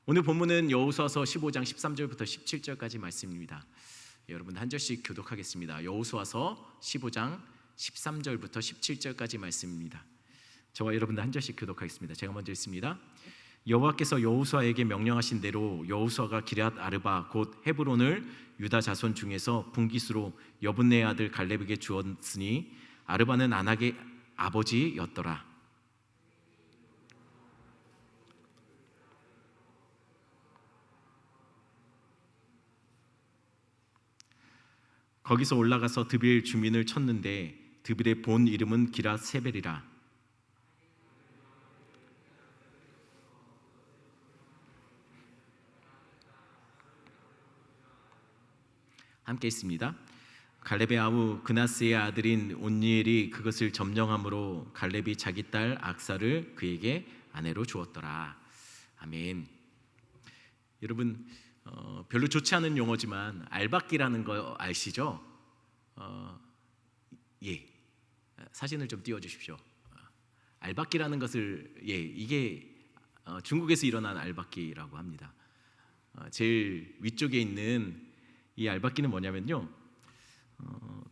오늘 본문은 여호수아서 15장 13절부터 17절까지 말씀입니다. 여러분 한 절씩 교독하겠습니다. 여호수아서 15장 13절부터 17절까지 말씀입니다. 저와 여러분들 한 절씩 교독하겠습니다. 제가 먼저 읽습니다. 여호와께서 여호수아에게 명령하신 대로 여호수아가 기럇 아르바 곧 헤브론을 유다 자손 중에서 분깃으로 여분네의 아들 갈렙에게 주었으니 아르바는 아낙의 아버지였더라. 거기서 올라가서 드빌 주민을 쳤는데 드빌의 본 이름은 기럇 세벨이라. 함께 있습니다. 갈렙의 아우 그나스의 아들인 온니엘이 그것을 점령함으로 갈렙이 자기 딸 악사를 그에게 아내로 주었더라. 아멘. 여러분 별로 좋지 않은 용어지만 알박기라는 거 아시죠? 사진을 좀 띄워주십시오. 알박기라는 것을 이게 중국에서 일어난 알박기라고 합니다. 제일 위쪽에 있는 이 알박기는 뭐냐면요,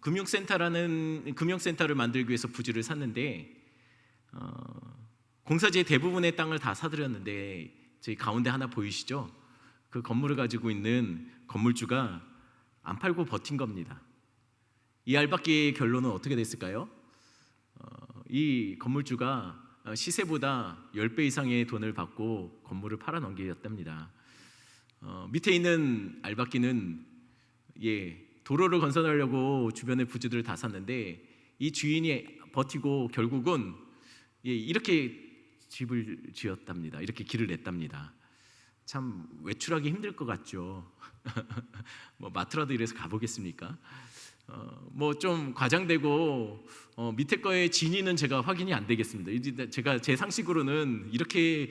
금융센터를 만들기 위해서 부지를 샀는데 공사지의 대부분의 땅을 다 사들였는데 저희 가운데 하나 보이시죠? 그 건물을 가지고 있는 건물주가 안 팔고 버틴 겁니다. 이 알박기의 결론은 어떻게 됐을까요? 이 건물주가 시세보다 10배 이상의 돈을 받고 건물을 팔아 넘겼답니다. 밑에 있는 알박기는 도로를 건설하려고 주변의 부지들을 다 샀는데 이 주인이 버티고 결국은 이렇게 집을 지었답니다. 이렇게 길을 냈답니다. 참 외출하기 힘들 것 같죠. 뭐 마트라도 이래서 가보겠습니까? 뭐 좀 과장되고 밑에 거의 진위는 제가 확인이 안 되겠습니다. 제가 제 상식으로는 이렇게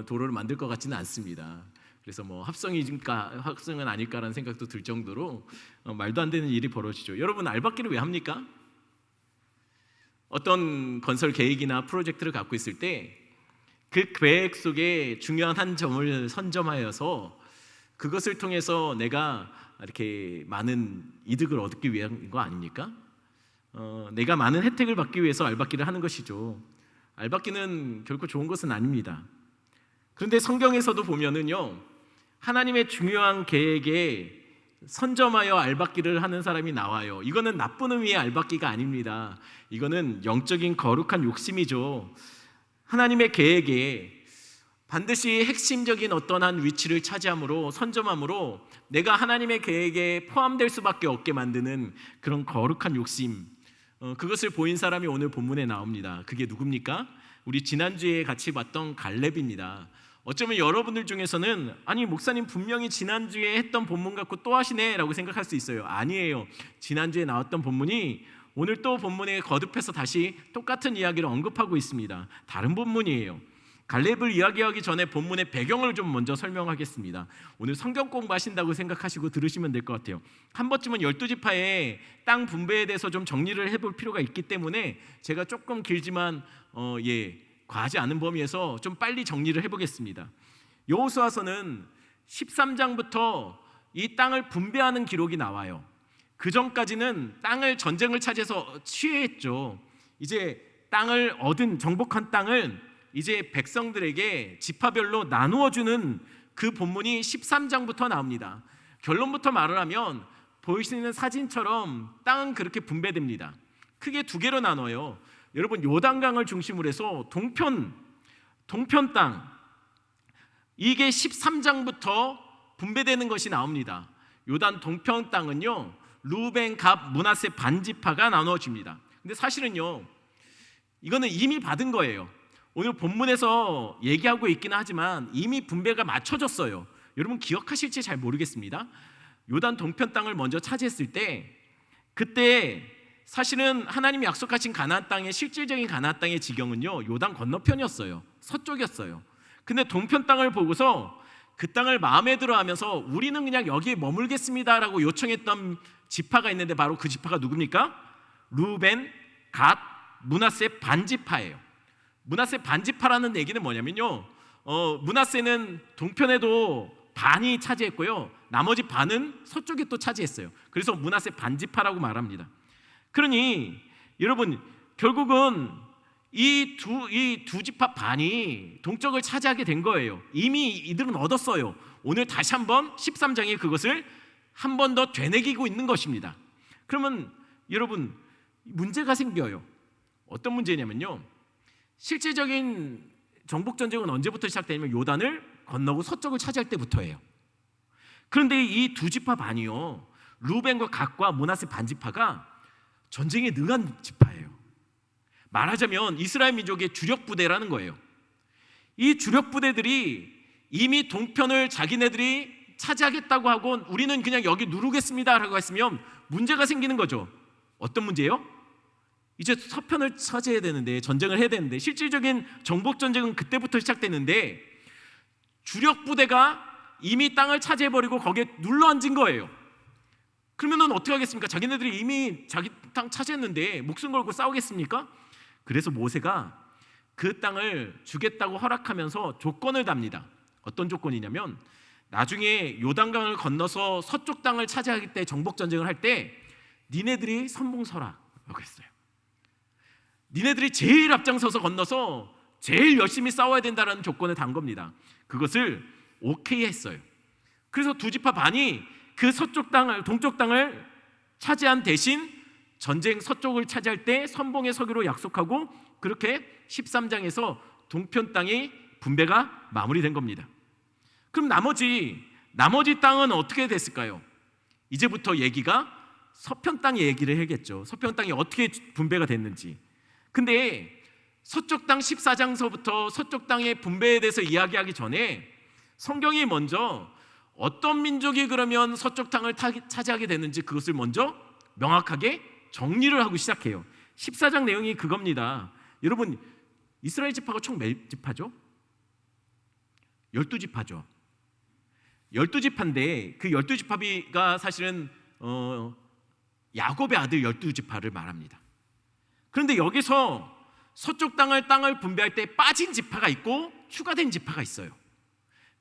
도로를 만들 것 같지는 않습니다. 그래서 뭐 합성은 아닐까라는 생각도 들 정도로 말도 안 되는 일이 벌어지죠. 여러분 알박기를 왜 합니까? 어떤 건설 계획이나 프로젝트를 갖고 있을 때 그 계획 속에 중요한 한 점을 선점하여서 그것을 통해서 내가 이렇게 많은 이득을 얻기 위한 거 아닙니까? 내가 많은 혜택을 받기 위해서 알박기를 하는 것이죠. 알박기는 결코 좋은 것은 아닙니다. 그런데 성경에서도 보면은요, 하나님의 중요한 계획에 선점하여 알박기를 하는 사람이 나와요. 이거는 나쁜 의미의 알박기가 아닙니다. 이거는 영적인 거룩한 욕심이죠. 하나님의 계획에 반드시 핵심적인 어떤 한 위치를 차지함으로, 선점함으로 내가 하나님의 계획에 포함될 수밖에 없게 만드는 그런 거룩한 욕심, 그것을 보인 사람이 오늘 본문에 나옵니다. 그게 누굽니까? 우리 지난주에 같이 봤던 갈렙입니다. 어쩌면 여러분들 중에서는 아니 목사님 분명히 지난주에 했던 본문 갖고 또 하시네 라고 생각할 수 있어요. 아니에요. 지난주에 나왔던 본문이 오늘 또 본문에 거듭해서 다시 똑같은 이야기를 언급하고 있습니다. 다른 본문이에요. 갈렙을 이야기하기 전에 본문의 배경을 좀 먼저 설명하겠습니다. 오늘 성경 공부하신다고 생각하시고 들으시면 될 것 같아요. 한 번쯤은 12지파의 땅 분배에 대해서 좀 정리를 해볼 필요가 있기 때문에 제가 조금 길지만 과하지 않은 범위에서 좀 빨리 정리를 해보겠습니다. 여호수아서는 13장부터 이 땅을 분배하는 기록이 나와요. 그 전까지는 땅을 전쟁을 차지해서 취했죠. 이제 땅을 얻은 정복한 땅을 이제 백성들에게 지파별로 나누어주는 그 본문이 13장부터 나옵니다. 결론부터 말을 하면 보이시는 사진처럼 땅은 그렇게 분배됩니다. 크게 두 개로 나눠요. 여러분 요단강을 중심으로 해서 동편 땅, 이게 13장부터 분배되는 것이 나옵니다. 요단 동편 땅은요, 루벤, 갓, 므낫세 반지파가 나누어집니다. 근데 사실은요, 이거는 이미 받은 거예요. 오늘 본문에서 얘기하고 있기는 하지만 이미 분배가 맞춰졌어요. 여러분 기억하실지 잘 모르겠습니다. 요단 동편 땅을 먼저 차지했을 때, 그때 사실은 하나님이 약속하신 가나안 땅의 실질적인 가나안 땅의 지경은요, 요단 건너편이었어요. 서쪽이었어요. 근데 동편 땅을 보고서 그 땅을 마음에 들어하면서 우리는 그냥 여기에 머물겠습니다라고 요청했던 지파가 있는데 바로 그 지파가 누굽니까? 루벤, 갓, 므낫세 반지파예요. 므낫세 반지파라는 얘기는 뭐냐면요, 므낫세는 동편에도 반이 차지했고요, 나머지 반은 서쪽에 또 차지했어요. 그래서 므낫세 반지파라고 말합니다. 그러니 여러분, 결국은 이 두 지파 반이 동쪽을 차지하게 된 거예요. 이미 이들은 얻었어요. 오늘 다시 한번 13장에 그것을 한 번 더 되새기고 있는 것입니다. 그러면 여러분, 문제가 생겨요. 어떤 문제냐면요, 실질적인 정복 전쟁은 언제부터 시작되냐면 요단을 건너고 서쪽을 차지할 때부터예요. 그런데 이 두 지파 반이요, 루벤과 갓과 므낫세 반지파가 전쟁에 능한 지파예요. 말하자면 이스라엘 민족의 주력 부대라는 거예요. 이 주력 부대들이 이미 동편을 자기네들이 차지하겠다고 하고 우리는 그냥 여기 누르겠습니다라고 했으면 문제가 생기는 거죠. 어떤 문제예요? 이제 서편을 차지해야 되는데, 전쟁을 해야 되는데, 실질적인 정복 전쟁은 그때부터 시작되는데 주력 부대가 이미 땅을 차지해버리고 거기에 눌러앉은 거예요. 그러면 어떻게 하겠습니까? 자기네들이 이미 자기 땅 차지했는데 목숨 걸고 싸우겠습니까? 그래서 모세가 그 땅을 주겠다고 허락하면서 조건을 답니다. 어떤 조건이냐면, 나중에 요단강을 건너서 서쪽 땅을 차지하기 때 정복 전쟁을 할 때 니네들이 선봉 서라라고 했어요. 니네들이 제일 앞장서서 건너서 제일 열심히 싸워야 된다는 조건을 단 겁니다. 그것을 오케이 했어요. 그래서 두 지파 반이 그 서쪽 땅을, 동쪽 땅을 차지한 대신 전쟁 서쪽을 차지할 때 선봉에 서기로 약속하고, 그렇게 13장에서 동편 땅이 분배가 마무리된 겁니다. 그럼 나머지 땅은 어떻게 됐을까요? 이제부터 얘기가 서편 땅의 얘기를 해야겠죠. 서편 땅이 어떻게 분배가 됐는지. 근데 서쪽 땅 14장서부터 서쪽 땅의 분배에 대해서 이야기하기 전에 성경이 먼저 어떤 민족이 그러면 서쪽 땅을 차지하게 됐는지 그것을 먼저 명확하게 정리를 하고 시작해요. 14장 내용이 그겁니다. 여러분, 이스라엘 지파가 총 몇 지파죠? 12지파죠. 12지파인데 그 12지파가 사실은 야곱의 아들 12지파를 말합니다. 그런데 여기서 서쪽 땅을 분배할 때 빠진 지파가 있고 추가된 지파가 있어요.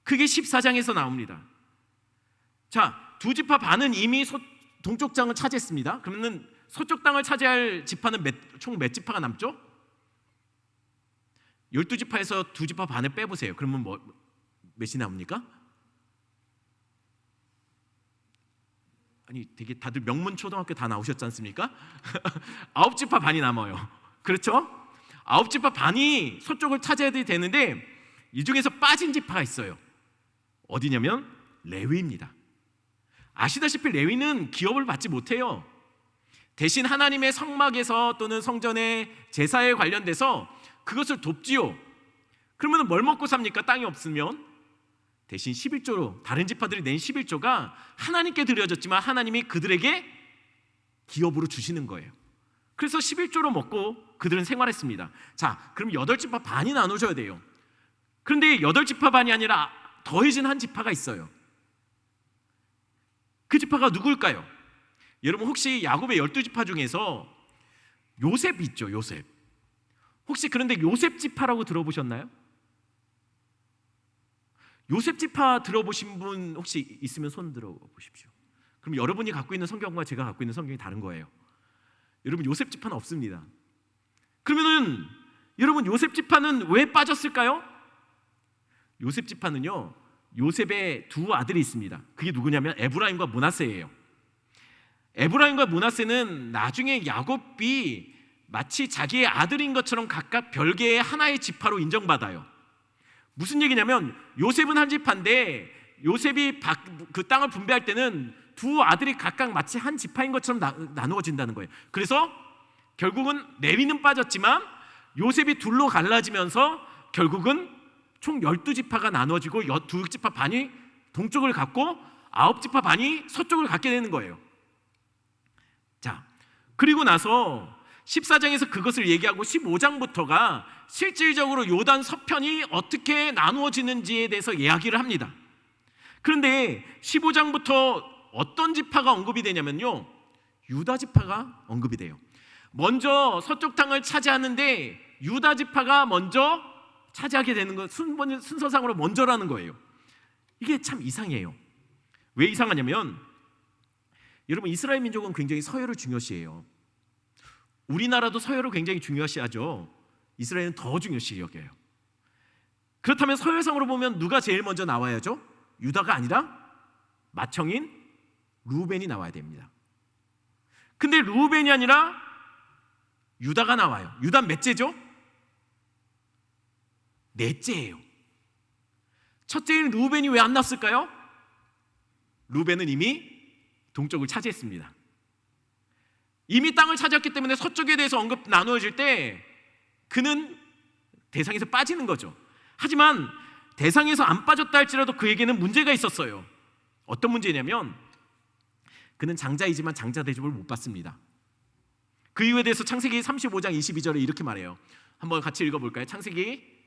그게 14장에서 나옵니다. 자, 두 지파 반은 이미 동쪽 땅을 차지했습니다. 그러면 서쪽 땅을 차지할 지파는 총 몇 지파가 남죠? 12지파에서 두 지파 반을 빼보세요. 그러면 몇이 나옵니까? 아니, 되게 다들 명문 초등학교 다 나오셨지 않습니까? 9지파 반이 남아요. 그렇죠? 9지파 반이 서쪽을 차지해야 되는데 이 중에서 빠진 지파가 있어요. 어디냐면 레위입니다. 아시다시피 레위는 기업을 받지 못해요. 대신 하나님의 성막에서 또는 성전의 제사에 관련돼서 그것을 돕지요. 그러면 뭘 먹고 삽니까? 땅이 없으면. 대신 11조로, 다른 지파들이 낸 11조가 하나님께 드려졌지만 하나님이 그들에게 기업으로 주시는 거예요. 그래서 11조로 먹고 그들은 생활했습니다. 자, 그럼 8지파 반이 나눠져야 돼요. 그런데 8지파 반이 아니라 더해진 한 지파가 있어요. 그 지파가 누굴까요? 여러분, 혹시 야곱의 12지파 중에서 요셉 있죠? 요셉. 혹시 그런데 요셉 지파라고 들어보셨나요? 요셉 지파 들어보신 분 혹시 있으면 손 들어보십시오. 그럼 여러분이 갖고 있는 성경과 제가 갖고 있는 성경이 다른 거예요. 여러분, 요셉 지파는 없습니다. 그러면은 여러분, 요셉 지파는 왜 빠졌을까요? 요셉 지파는요, 요셉의 두 아들이 있습니다. 그게 누구냐면 에브라임과 므낫세예요. 에브라임과 므낫세는 나중에 야곱이 마치 자기의 아들인 것처럼 각각 별개의 하나의 지파로 인정받아요. 무슨 얘기냐면, 요셉은 한 지파인데 요셉이 그 땅을 분배할 때는 두 아들이 각각 마치 한 지파인 것처럼 나누어진다는 거예요. 그래서 결국은 레위는 빠졌지만 요셉이 둘로 갈라지면서 결국은 총 12지파가 나누어지고 2지파 반이 동쪽을 갖고 9지파 반이 서쪽을 갖게 되는 거예요. 자, 그리고 나서 14장에서 그것을 얘기하고 15장부터가 실질적으로 요단 서편이 어떻게 나누어지는지에 대해서 이야기를 합니다. 그런데 15장부터 어떤 지파가 언급이 되냐면요, 유다 지파가 언급이 돼요. 먼저 서쪽 땅을 차지하는데 유다 지파가 먼저 차지하게 되는 건 순서상으로 먼저라는 거예요. 이게 참 이상해요. 왜 이상하냐면 여러분, 이스라엘 민족은 굉장히 서열을 중요시해요. 우리나라도 서열을 굉장히 중요시하죠. 이스라엘은 더 중요시 여겨요. 그렇다면 서열상으로 보면 누가 제일 먼저 나와야죠? 유다가 아니라 맏형인 루벤이 나와야 됩니다. 근데 루벤이 아니라 유다가 나와요. 유다 몇째죠? 넷째예요. 첫째인 루벤이 왜 안 났을까요? 루벤은 이미 동쪽을 차지했습니다. 이미 땅을 차지했기 때문에 서쪽에 대해서 언급 나누어질 때 그는 대상에서 빠지는 거죠. 하지만 대상에서 안 빠졌다 할지라도 그에게는 문제가 있었어요. 어떤 문제냐면 그는 장자이지만 장자 대접을 못 받습니다. 그 이유에 대해서 창세기 35장 22절에 이렇게 말해요. 한번 같이 읽어볼까요? 창세기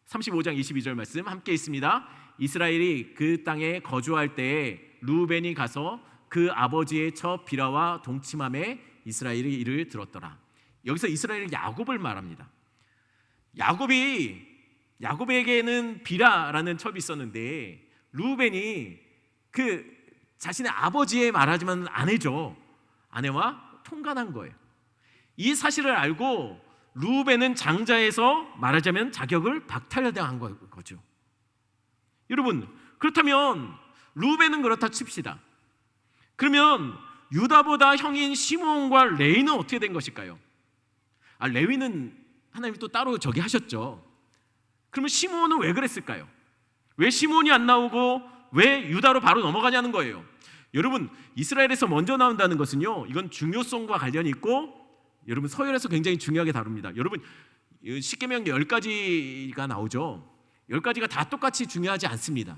35장 22절 말씀 함께 있습니다. 이스라엘이 그 땅에 거주할 때에 루벤이 가서 그 아버지의 첫 비라와 동침함에 이스라엘이 이를 들었더라. 여기서 이스라엘은 야곱을 말합니다. 야곱에게는 비라라는 첩이 있었는데 루벤이 그 자신의 아버지의 말하지만 아내와 통간한 거예요. 이 사실을 알고 루벤은 장자에서 말하자면 자격을 박탈당한 거죠. 여러분, 그렇다면 루벤은 그렇다 칩시다. 그러면 유다보다 형인 시므온과 레위는 어떻게 된 것일까요? 레위는 하나님이 또 따로 하셨죠. 그러면 시므온은 왜 그랬을까요? 왜 시므온이 안 나오고 왜 유다로 바로 넘어가냐는 거예요. 여러분, 이스라엘에서 먼저 나온다는 것은요, 이건 중요성과 관련이 있고 여러분 서열에서 굉장히 중요하게 다룹니다. 여러분, 십계명 10가지가 나오죠. 10가지가 다 똑같이 중요하지 않습니다.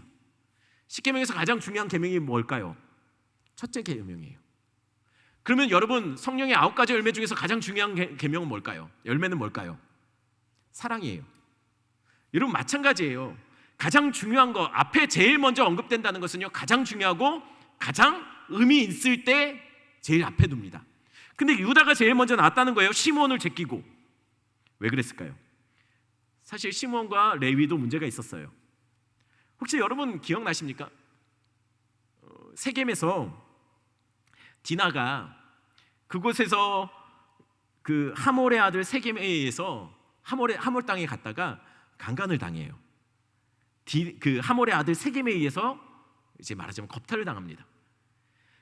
십계명에서 가장 중요한 계명이 뭘까요? 첫째 계명이에요. 그러면 여러분, 성령의 9가지 열매 중에서 가장 중요한 계명은 뭘까요? 열매는 뭘까요? 사랑이에요. 여러분, 마찬가지예요. 가장 중요한 거, 앞에 제일 먼저 언급된다는 것은요, 가장 중요하고 가장 의미 있을 때 제일 앞에 둡니다. 근데 유다가 제일 먼저 나왔다는 거예요. 시므온을 제끼고. 왜 그랬을까요? 사실 시므온과 레위도 문제가 있었어요. 혹시 여러분 기억나십니까? 세겜에서 디나가 그곳에서 그 하몰의 아들 세겜에 의해서 하몰 땅에 갔다가 강간을 당해요. 그 하몰의 아들 세겜에 의해서 이제 말하자면 겁탈을 당합니다.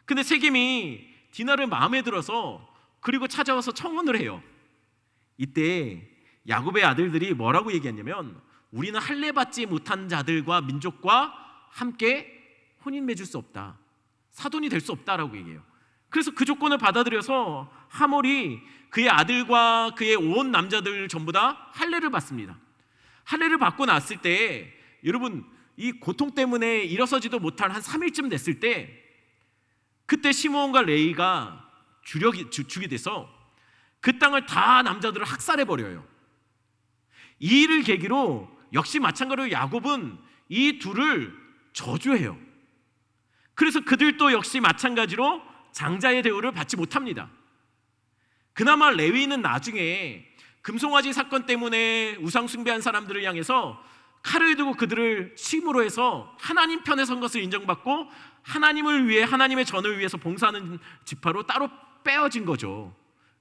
근데 세겜이 디나를 마음에 들어서 그리고 찾아와서 청혼을 해요. 이때 야곱의 아들들이 뭐라고 얘기했냐면 우리는 할례 받지 못한 자들과 민족과 함께 혼인 맺을 수 없다. 사돈이 될 수 없다라고 얘기해요. 그래서 그 조건을 받아들여서 하몰이 그의 아들과 그의 온 남자들 전부 다 할례를 받습니다. 할례를 받고 났을 때 여러분, 이 고통 때문에 일어서지도 못할 한 3일쯤 됐을 때 그때 시므온과 레위가 죽이 돼서 그 땅을 다 남자들을 학살해 버려요. 이 일을 계기로 역시 마찬가지로 야곱은 이 둘을 저주해요. 그래서 그들도 역시 마찬가지로 장자의 대우를 받지 못합니다. 그나마 레위는 나중에 금송아지 사건 때문에 우상 숭배한 사람들을 향해서 칼을 두고 그들을 심으로 해서 하나님 편에 선 것을 인정받고 하나님을 위해 하나님의 전을 위해서 봉사하는 지파로 따로 빼어진 거죠.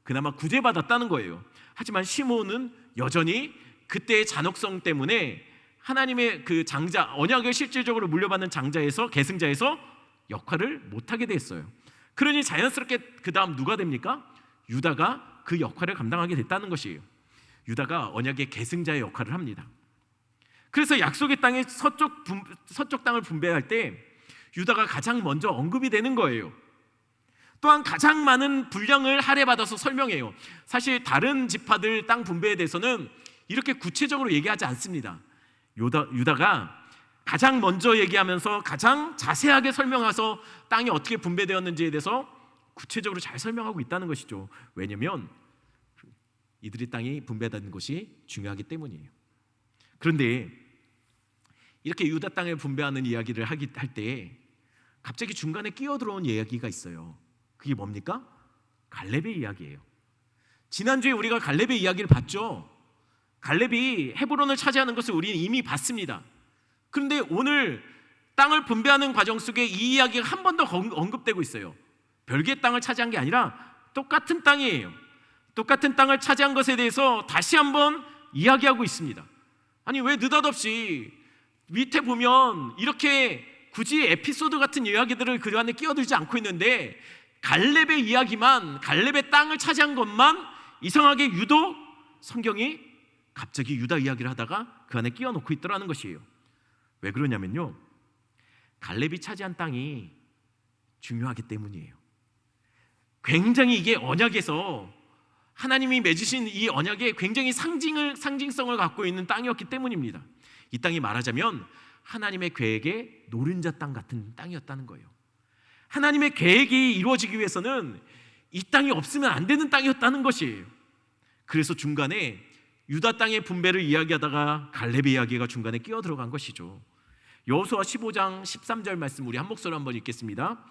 그나마 구제받았다는 거예요. 하지만 시므온은 여전히 그때의 잔혹성 때문에 하나님의 그 장자, 언약을 실질적으로 물려받는 장자에서 계승자에서 역할을 못하게 됐어요. 그러니 자연스럽게 그 다음 누가 됩니까? 유다가 그 역할을 감당하게 됐다는 것이에요. 유다가 언약의 계승자의 역할을 합니다. 그래서 약속의 땅의 서쪽 땅을 분배할 때 유다가 가장 먼저 언급이 되는 거예요. 또한 가장 많은 분량을 할애받아서 설명해요. 사실 다른 지파들 땅 분배에 대해서는 이렇게 구체적으로 얘기하지 않습니다. 유다가 가장 먼저 얘기하면서 가장 자세하게 설명해서 땅이 어떻게 분배되었는지에 대해서 구체적으로 잘 설명하고 있다는 것이죠. 왜냐하면 이들의 땅이 분배된 것이 중요하기 때문이에요. 그런데 이렇게 유다 땅을 분배하는 이야기를 할 때 갑자기 중간에 끼어들어온 이야기가 있어요. 그게 뭡니까? 갈렙의 이야기예요. 지난주에 우리가 갈렙의 이야기를 봤죠. 갈렙이 헤브론을 차지하는 것을 우리는 이미 봤습니다. 그런데 오늘 땅을 분배하는 과정 속에 이 이야기가 한 번 더 언급되고 있어요. 별개의 땅을 차지한 게 아니라 똑같은 땅이에요. 똑같은 땅을 차지한 것에 대해서 다시 한번 이야기하고 있습니다. 아니, 왜 느닷없이 밑에 보면 이렇게 굳이 에피소드 같은 이야기들을 그 안에 끼어들지 않고 있는데 갈렙의 이야기만, 갈렙의 땅을 차지한 것만 이상하게 유독 성경이 갑자기 유다 이야기를 하다가 그 안에 끼워놓고 있더라는 것이에요. 왜 그러냐면요, 갈렙이 차지한 땅이 중요하기 때문이에요. 굉장히 이게 언약에서 하나님이 맺으신 이 언약에 굉장히 상징성을 갖고 있는 땅이었기 때문입니다. 이 땅이 말하자면 하나님의 계획의 노른자 땅 같은 땅이었다는 거예요. 하나님의 계획이 이루어지기 위해서는 이 땅이 없으면 안 되는 땅이었다는 것이에요. 그래서 중간에 유다 땅의 분배를 이야기하다가 갈렙의 이야기가 중간에 끼어 들어간 것이죠. 여호수아 15장 13절 말씀 우리 한 목소리로 한번 읽겠습니다.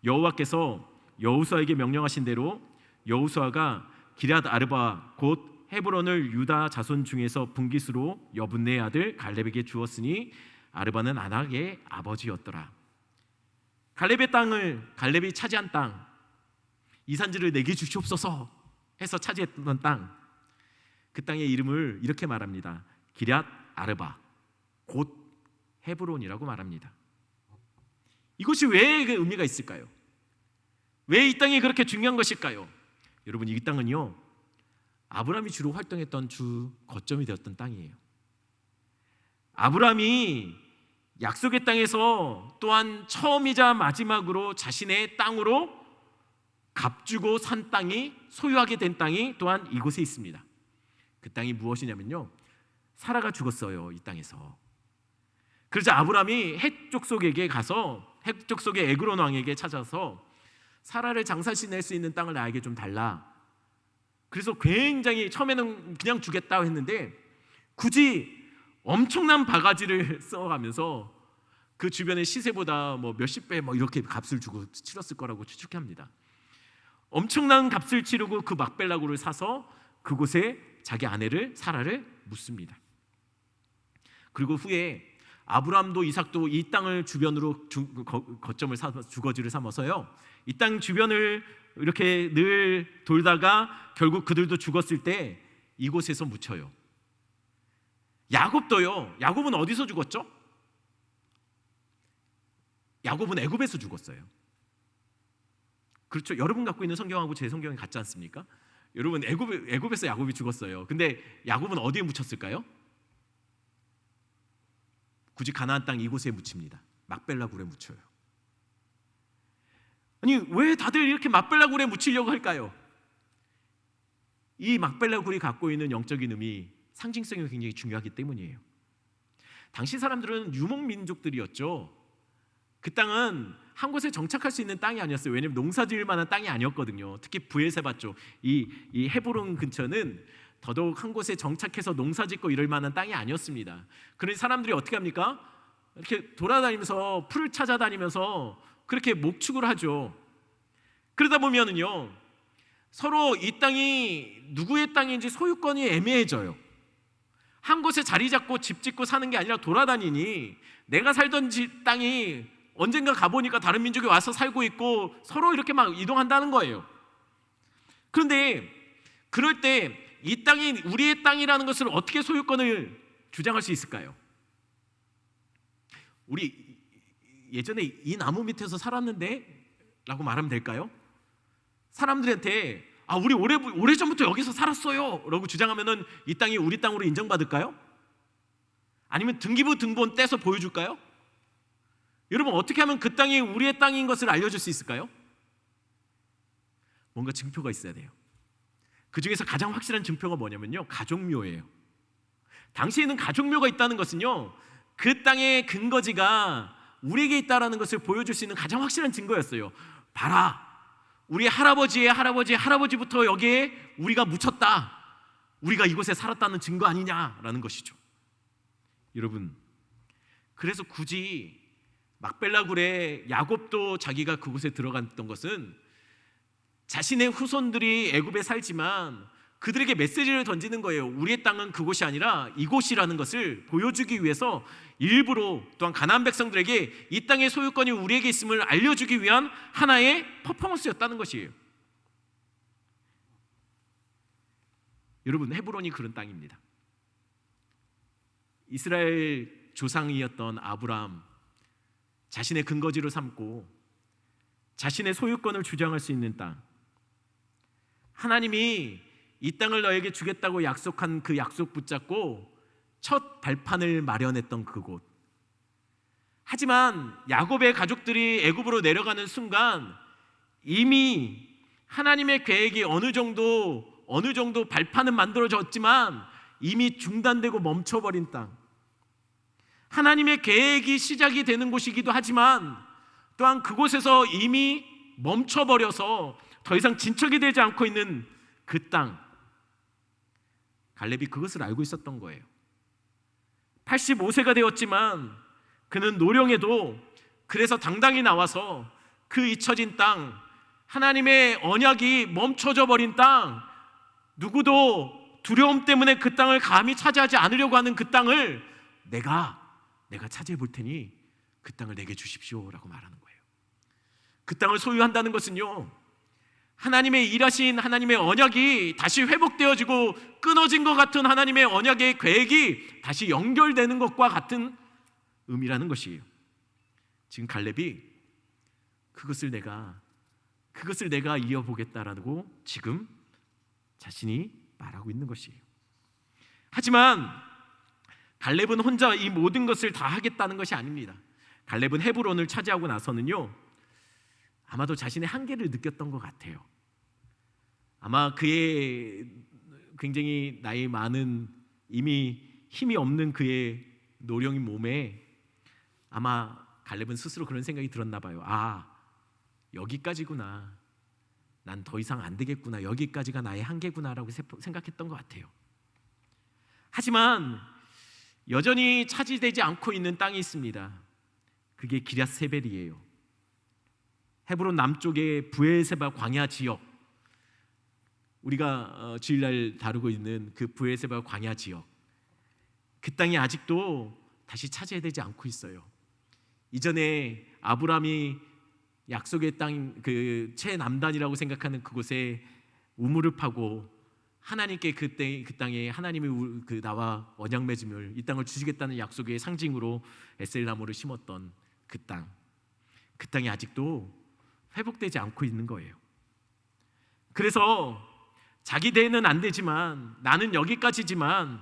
여호와께서 여호수아에게 명령하신 대로 여호수아가 기럇 아르바 곧 헤브론을 유다 자손 중에서 분깃으로 여분네의 아들 갈렙에게 주었으니 아르바는 아낙의 아버지였더라. 갈렙이 차지한 땅, 이 산지를 내게 주시옵소서 해서 차지했던 땅, 그 땅의 이름을 이렇게 말합니다. 기럇 아르바 곧 헤브론이라고 말합니다. 이것이 왜 그 의미가 있을까요? 왜 이 땅이 그렇게 중요한 것일까요? 여러분, 이 땅은요, 아브라함이 주로 활동했던 주 거점이 되었던 땅이에요. 아브라함이 약속의 땅에서 또한 처음이자 마지막으로 자신의 땅으로 값주고 산 땅이, 소유하게 된 땅이 또한 이곳에 있습니다. 그 땅이 무엇이냐면요, 사라가 죽었어요. 이 땅에서. 그래서 아브라함이 헷 족속에게 가서, 헷 족속의 에그론 왕에게 찾아서 사라를 장사 지낼 수 있는 땅을 나에게 좀 달라. 그래서 굉장히 처음에는 그냥 주겠다고 했는데 굳이 엄청난 바가지를 써가면서 그 주변의 시세보다 뭐 몇십 배 뭐 이렇게 값을 주고 치렀을 거라고 추측합니다. 엄청난 값을 치르고 그 막벨라구를 사서 그곳에 자기 아내를 사라를 묻습니다. 그리고 후에 아브라함도 이삭도 이 땅을 주변으로 거점을 삼아서 주거지를 삼아서요, 이 땅 주변을 이렇게 늘 돌다가 결국 그들도 죽었을 때 이곳에서 묻혀요. 야곱도요. 야곱은 어디서 죽었죠? 야곱은 애굽에서 죽었어요. 그렇죠. 여러분 갖고 있는 성경하고 제 성경이 같지 않습니까? 여러분, 애굽에서 야곱이 죽었어요. 근데 야곱은 어디에 묻혔을까요? 굳이 가나안 땅 이곳에 묻힙니다. 막벨라 굴에 묻혀요. 아니, 왜 다들 이렇게 막벨라 굴에 묻히려고 할까요? 이 막벨라 굴이 갖고 있는 영적인 의미, 상징성이 굉장히 중요하기 때문이에요. 당시 사람들은 유목민족들이었죠. 그 땅은 한 곳에 정착할 수 있는 땅이 아니었어요. 왜냐하면 농사지을 만한 땅이 아니었거든요. 특히 브엘세바 쪽, 이 헤브론 근처는 더더욱 한 곳에 정착해서 농사짓고 이럴 만한 땅이 아니었습니다. 그래서 사람들이 어떻게 합니까? 이렇게 돌아다니면서 풀을 찾아다니면서 그렇게 목축을 하죠. 그러다 보면은요, 서로 이 땅이 누구의 땅인지 소유권이 애매해져요. 한 곳에 자리 잡고 집 짓고 사는 게 아니라 돌아다니니 내가 살던 땅이 언젠가 가보니까 다른 민족이 와서 살고 있고 서로 이렇게 막 이동한다는 거예요. 그런데 그럴 때 이 땅이 우리의 땅이라는 것을 어떻게 소유권을 주장할 수 있을까요? 우리 예전에 이 나무 밑에서 살았는데 라고 말하면 될까요? 사람들한테 우리 오래전부터 여기서 살았어요 라고 주장하면은 이 땅이 우리 땅으로 인정받을까요? 아니면 등기부 등본 떼서 보여줄까요? 여러분, 어떻게 하면 그 땅이 우리의 땅인 것을 알려줄 수 있을까요? 뭔가 증표가 있어야 돼요. 그 중에서 가장 확실한 증표가 뭐냐면요, 가족묘예요. 당시에는 가족묘가 있다는 것은요, 그 땅의 근거지가 우리에게 있다는 것을 보여줄 수 있는 가장 확실한 증거였어요. 봐라, 우리 할아버지의 할아버지부터 여기에 우리가 묻혔다, 우리가 이곳에 살았다는 증거 아니냐라는 것이죠. 여러분, 그래서 굳이 막벨라 굴에 야곱도 자기가 그곳에 들어갔던 것은 자신의 후손들이 애굽에 살지만 그들에게 메시지를 던지는 거예요. 우리의 땅은 그곳이 아니라 이곳이라는 것을 보여주기 위해서 일부러, 또한 가나안 백성들에게 이 땅의 소유권이 우리에게 있음을 알려주기 위한 하나의 퍼포먼스였다는 것이에요. 여러분, 헤브론이 그런 땅입니다. 이스라엘 조상이었던 아브라함, 자신의 근거지로 삼고 자신의 소유권을 주장할 수 있는 땅, 하나님이 이 땅을 너에게 주겠다고 약속한 그 약속 붙잡고 첫 발판을 마련했던 그곳. 하지만 야곱의 가족들이 애굽으로 내려가는 순간 이미 하나님의 계획이 어느 정도 발판은 만들어졌지만 이미 중단되고 멈춰버린 땅, 하나님의 계획이 시작이 되는 곳이기도 하지만 또한 그곳에서 이미 멈춰버려서 더 이상 진척이 되지 않고 있는 그 땅, 갈렙이 그것을 알고 있었던 거예요. 85세가 되었지만 그는 노령에도 그래서 당당히 나와서 그 잊혀진 땅, 하나님의 언약이 멈춰져 버린 땅, 누구도 두려움 때문에 그 땅을 감히 차지하지 않으려고 하는 그 땅을 내가 차지해 볼 테니 그 땅을 내게 주십시오라고 말하는 거예요. 그 땅을 소유한다는 것은요, 하나님의 일하신 하나님의 언약이 다시 회복되어지고 끊어진 것 같은 하나님의 언약의 계획이 다시 연결되는 것과 같은 의미라는 것이에요. 지금 갈렙이 그것을 내가 이어보겠다라고 지금 자신이 말하고 있는 것이에요. 하지만 갈렙은 혼자 이 모든 것을 다 하겠다는 것이 아닙니다. 갈렙은 헤브론을 차지하고 나서는요, 아마도 자신의 한계를 느꼈던 것 같아요. 아마 그의 굉장히 나이 많은, 이미 힘이 없는 그의 노령인 몸에 아마 갈렙은 스스로 그런 생각이 들었나 봐요. 여기까지구나, 난 더 이상 안 되겠구나, 여기까지가 나의 한계구나라고 생각했던 것 같아요. 하지만 여전히 차지되지 않고 있는 땅이 있습니다. 그게 기럇세벨이에요. 헤브론 남쪽의 브에르세바 광야 지역, 우리가 주일날 다루고 있는 그 브에르세바 광야 지역, 그 땅이 아직도 다시 차지되지 않고 있어요. 이전에 아브라함이 약속의 땅, 그 최남단이라고 생각하는 그곳에 우물을 파고 하나님께 그 땅에 하나님이 나와 언약 맺음을, 이 땅을 주시겠다는 약속의 상징으로 에셀나무를 심었던 그 땅이 아직도 회복되지 않고 있는 거예요. 그래서 자기 대에는 안 되지만, 나는 여기까지지만,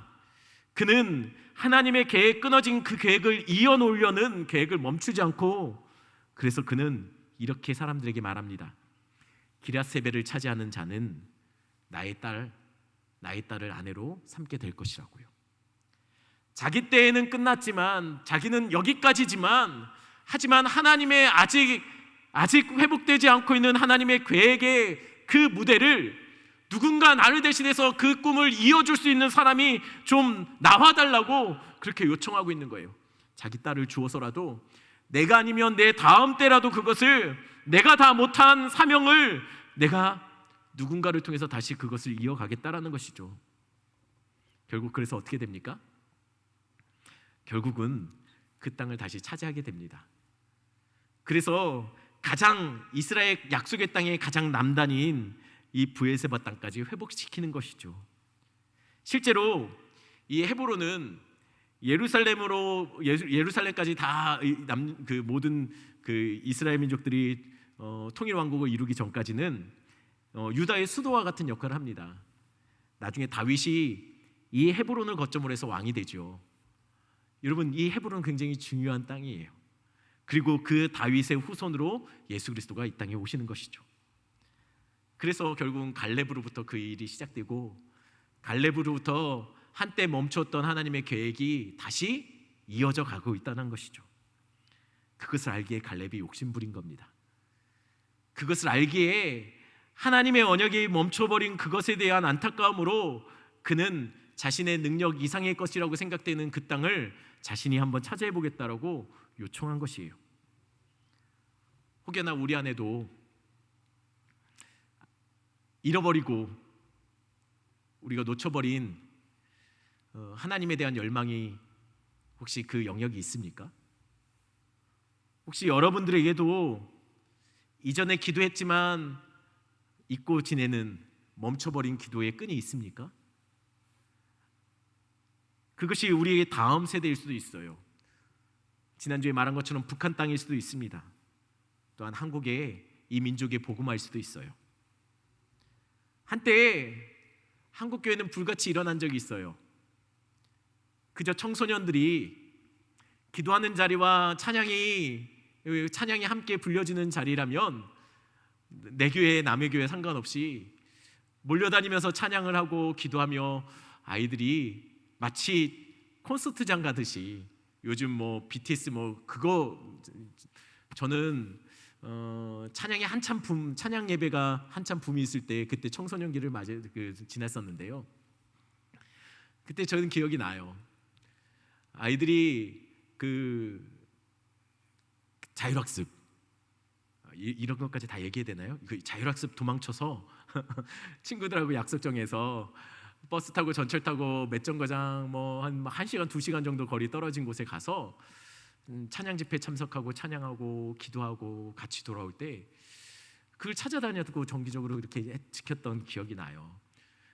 그는 하나님의 계획, 끊어진 그 계획을 이어놓으려는 계획을 멈추지 않고, 그래서 그는 이렇게 사람들에게 말합니다. 기럇세벨을 차지하는 자는 나의 딸을 아내로 삼게 될 것이라고요. 자기 때에는 끝났지만, 자기는 여기까지지만, 하지만 하나님의 아직 회복되지 않고 있는 하나님의 계획의 그 무대를, 누군가 나를 대신해서 그 꿈을 이어줄 수 있는 사람이 좀 나와달라고 그렇게 요청하고 있는 거예요. 자기 딸을 주어서라도, 내가 아니면 내 다음 때라도 그것을, 내가 다 못한 사명을 내가 누군가를 통해서 다시 그것을 이어가겠다라는 것이죠. 결국 그래서 어떻게 됩니까? 결국은 그 땅을 다시 차지하게 됩니다. 그래서 가장 이스라엘 약속의 땅의 가장 남단인 이 브에르세바 땅까지 회복시키는 것이죠. 실제로 이 헤브론은 예루살렘까지 다 모든 그 이스라엘 민족들이 통일 왕국을 이루기 전까지는 유다의 수도와 같은 역할을 합니다. 나중에 다윗이 이 헤브론을 거점으로 해서 왕이 되죠. 여러분, 이 헤브론은 굉장히 중요한 땅이에요. 그리고 그 다윗의 후손으로 예수 그리스도가 이 땅에 오시는 것이죠. 그래서 결국은 갈렙으로부터 그 일이 시작되고, 갈렙으로부터 한때 멈췄던 하나님의 계획이 다시 이어져 가고 있다는 것이죠. 그것을 알기에 갈렙이 욕심부린 겁니다. 그것을 알기에 하나님의 언약이 멈춰버린 그것에 대한 안타까움으로 그는 자신의 능력 이상의 것이라고 생각되는 그 땅을 자신이 한번 차지해보겠다라고 요청한 것이에요. 혹여나 우리 안에도 잃어버리고 우리가 놓쳐버린 하나님에 대한 열망이 혹시 그 영역이 있습니까? 혹시 여러분들에게도 이전에 기도했지만 잊고 지내는 멈춰버린 기도의 끈이 있습니까? 그것이 우리의 다음 세대일 수도 있어요. 지난주에 말한 것처럼 북한 땅일 수도 있습니다. 또한 한국의 이 민족의 복음화일 수도 있어요. 한때 한국 교회는 불같이 일어난 적이 있어요. 그저 청소년들이 기도하는 자리와 찬양이 함께 불려지는 자리라면 내 교회 남의 교회 상관없이 몰려다니면서 찬양을 하고 기도하며 아이들이 마치 콘서트장 가듯이, 요즘 뭐 BTS 그거 저는 찬양 예배가 한참 붐이 있을 때 그때 청소년기를 지났었는데요. 그때 저는 기억이 나요. 아이들이 그 자율학습, 이런 것까지 다 얘기해야 되나요? 그 자율학습 도망쳐서 친구들하고 약속 정해서 버스 타고 전철 타고 몇 정거장 한 1시간 2시간 정도 거리 떨어진 곳에 가서 찬양 집회 참석하고 찬양하고 기도하고 같이 돌아올 때 그걸 찾아다녔고 정기적으로 이렇게 지켰던 기억이 나요.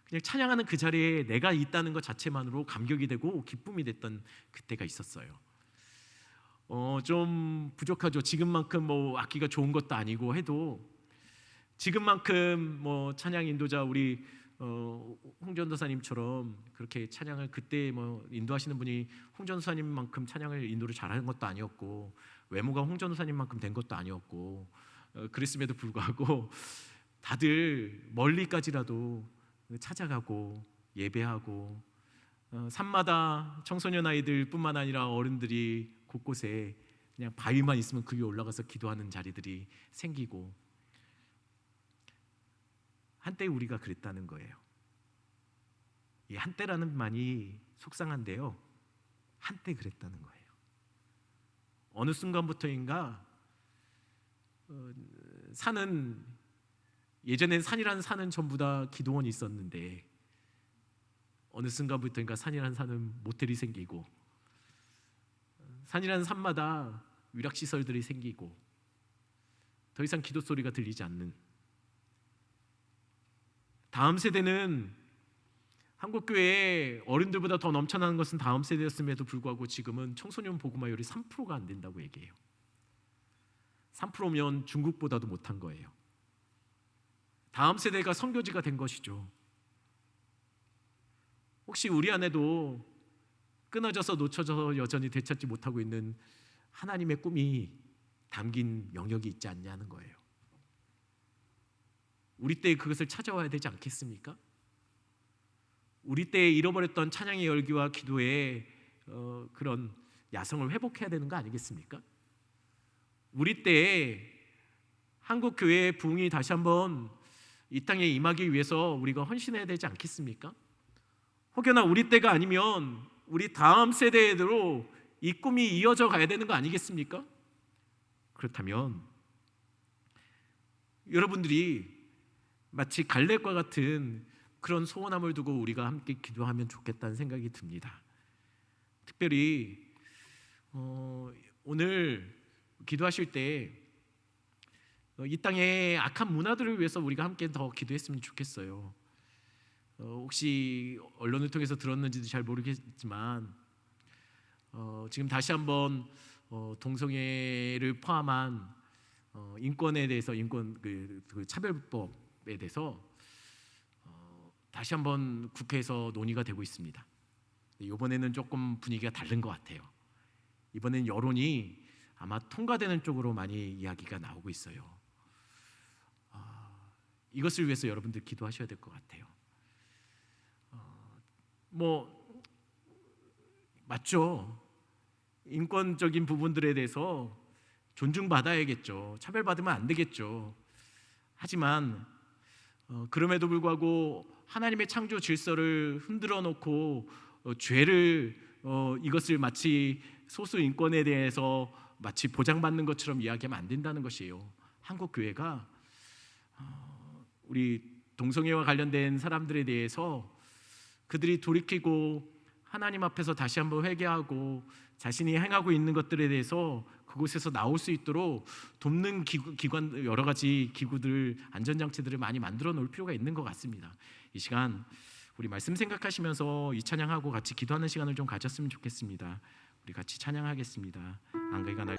그냥 찬양하는 그 자리에 내가 있다는 것 자체만으로 감격이 되고 기쁨이 됐던 그때가 있었어요. 좀 부족하죠. 지금만큼 악기가 좋은 것도 아니고 해도 지금만큼 찬양 인도자 우리 홍전도사님처럼 그렇게 찬양을 그때 인도하시는 분이 홍전도사님만큼 찬양을 인도를 잘하는 것도 아니었고 외모가 홍전도사님만큼 된 것도 아니었고 그랬음에도 불구하고 다들 멀리까지라도 찾아가고 예배하고 산마다 청소년 아이들뿐만 아니라 어른들이 곳곳에 그냥 바위만 있으면 그 위에 올라가서 기도하는 자리들이 생기고, 한때 우리가 그랬다는 거예요. 이 한때라는 말이 속상한데요, 한때 그랬다는 거예요. 어느 순간부터인가 산은, 예전엔 산이라는 산은 전부 다 기도원이 있었는데 어느 순간부터인가 산이라는 산은 모텔이 생기고 산이라는 산마다 위락시설들이 생기고 더 이상 기도 소리가 들리지 않는, 다음 세대는 한국교회에 어른들보다 더 넘쳐나는 것은 다음 세대였음에도 불구하고 지금은 청소년 복음화율이 3%가 안 된다고 얘기해요. 3%면 중국보다도 못한 거예요. 다음 세대가 선교지가 된 것이죠. 혹시 우리 안에도 끊어져서 놓쳐져서 여전히 되찾지 못하고 있는 하나님의 꿈이 담긴 영역이 있지 않냐는 거예요. 우리 때에 그것을 찾아와야 되지 않겠습니까? 우리 때에 잃어버렸던 찬양의 열기와 기도의 그런 야성을 회복해야 되는 거 아니겠습니까? 우리 때에 한국 교회의 부흥이 다시 한번 이 땅에 임하기 위해서 우리가 헌신해야 되지 않겠습니까? 혹여나 우리 때가 아니면 우리 다음 세대로 이 꿈이 이어져 가야 되는 거 아니겠습니까? 그렇다면 여러분들이 마치 갈렙과 같은 그런 소원함을 두고 우리가 함께 기도하면 좋겠다는 생각이 듭니다. 특별히 오늘 기도하실 때 이 땅의 악한 문화들을 위해서 우리가 함께 더 기도했으면 좋겠어요. 혹시 언론을 통해서 들었는지도 잘 모르겠지만 지금 다시 한번 동성애를 포함한 인권에 대해서, 인권 그 차별법에 대해서 다시 한번 국회에서 논의가 되고 있습니다. 이번에는 조금 분위기가 다른 것 같아요. 이번엔 여론이 아마 통과되는 쪽으로 많이 이야기가 나오고 있어요. 이것을 위해서 여러분들 기도하셔야 될 것 같아요. 맞죠. 인권적인 부분들에 대해서 존중받아야겠죠. 차별받으면 안 되겠죠. 하지만 그럼에도 불구하고 하나님의 창조 질서를 흔들어 놓고 죄를 이것을 마치 소수 인권에 대해서 마치 보장받는 것처럼 이야기하면 안 된다는 것이에요. 한국 교회가 우리 동성애와 관련된 사람들에 대해서 그들이 돌이키고 하나님 앞에서 다시 한번 회개하고 자신이 행하고 있는 것들에 대해서 그곳에서 나올 수 있도록 돕는 기관, 여러 가지 기구들, 안전장치들을 많이 만들어 놓을 필요가 있는 것 같습니다. 이 시간 우리 말씀 생각하시면서 이 찬양하고 같이 기도하는 시간을 좀 가졌으면 좋겠습니다. 우리 같이 찬양하겠습니다. 안개가 날